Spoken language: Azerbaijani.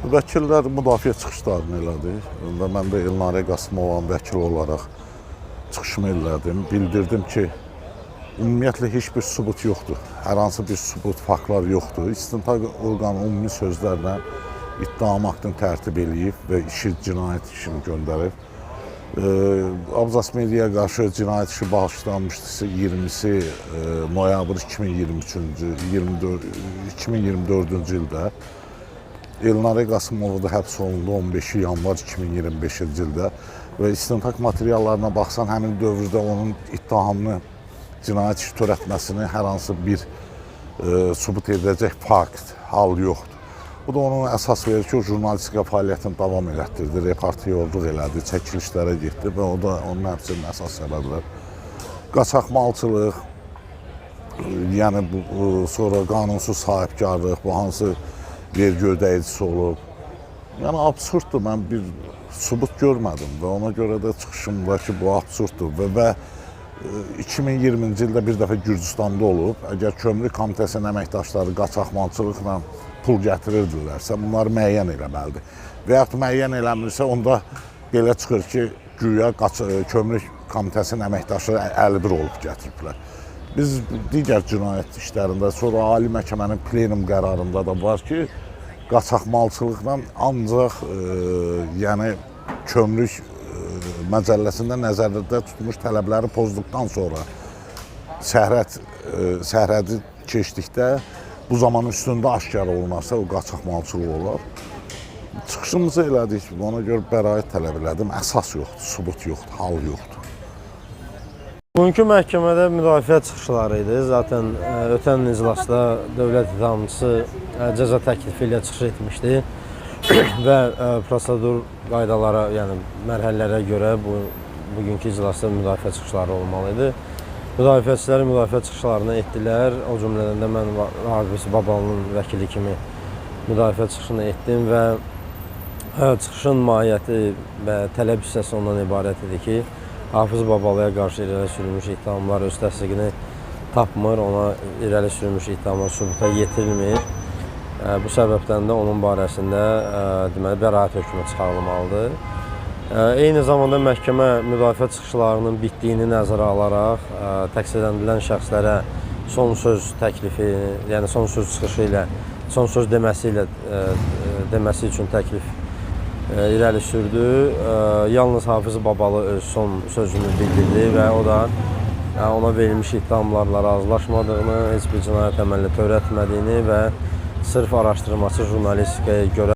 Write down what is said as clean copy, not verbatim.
Vəkillər müdafiə çıxışlarını elədi və mən də Elnarə Qasımovan vəkil olaraq çıxışımı elədim. Bildirdim ki, ümumiyyətlə heç bir sübut yoxdur. Hər hansı bir sübut, faktlar yoxdur. İstintaq orqanı ümumi sözlərlə ittiham aktını tərtib eləyib və cinayət işini göndərib. Abzas Mediaya qarşı cinayət işi bağışlanmışdısa 20-si noyabr 2024-cü ildə. Elnarə Qasımova da həbs olundu 15 yanvar 2025-ci ildə və istintaq materiallarına baxsan həmin dövrdə onun ittihamını cinayət işi törətməsini hər hansı bir sübut edəcək fakt, hal yoxdur. Bu da onun əsas verir ki, o jurnalistika fəaliyyətini davam elətdirdi, reportyorluq elədi, çəkilişlərə getdi və o da onun həbsinin əsas səbəbləri. Qaçaqmalçılıq, yəni sonra qanunsuz sahibkarlıq, bu hansı vergi ödəyicisi olub. Yəni absurddur, mən bir sübut görmədim və ona görə də çıxışımdakı bu absurddur və 2020-ci ildə bir dəfə Gürcüstanda olub. Əgər kömürlük komitəsinin əməkdaşları qaçaqmalçılıqla pul gətirirdilərsə, bunları müəyyən eləməlidir. Və yaxud müəyyən eləmirsə, onda belə çıxır ki, güya kömürlük komitəsinin əməkdaşları 51 olub gətiriblər. Biz digər cinayət işlərində, sonra Ali Məhkəmənin plenum qərarında da var ki, qaçaqmalçılıqla ancaq yəni kömürlük məcəlləsində nəzərdə tutulmuş tələbləri pozduqdan sonra sərhədi keçdikdə bu zaman üstündə aşkar olunarsa o qaçaqmalçılıq olar. Çıxışımızı elədik, ona görə bəraət tələb elədim. Əsas yoxdur, sübut yoxdur, hal yoxdur. Bugünkü məhkəmədə müdafiə çıxışları idi. Zaten ötən iclasda dövlət ittihamçısı cəza təklifi ilə çıxış etmişdi və prosedur qaydalara, yəni mərhələlərə görə bugünkü iclasda müdafiə çıxışları olmalı idi. Müdafiəçilər müdafiə çıxışlarını etdilər. O cümlədən də mən Raqib Babalının vəkili kimi müdafiə çıxışını etdim və çıxışın mahiyyəti və tələb hissəsi ondan ibarət idi ki, Hafız Babalıya qarşı irəli sürülmüş ittihamlar öz təsdiqini tapmır, ona irəli sürülmüş ittihamlar sübuta yetirilmir. Bu səbəbdən də onun barəsində deməli, bəraət hökmü çıxarılmalıdır. Eyni zamanda məhkəmə müdafiə çıxışlarının bitdiyini nəzərə alaraq təqsirləndirilən şəxslərə son söz təklifi, yəni son söz çıxışı ilə, son söz deməsi üçün təklif irəli sürdü. Yalnız Hafız Babalı öz son sözünü bildirdi və o da ona verilmiş ittihamlarla razılaşmadığını, heç bir cinayət əməli törətmədiyini və sırf araşdırmaçı jurnalistikaya görə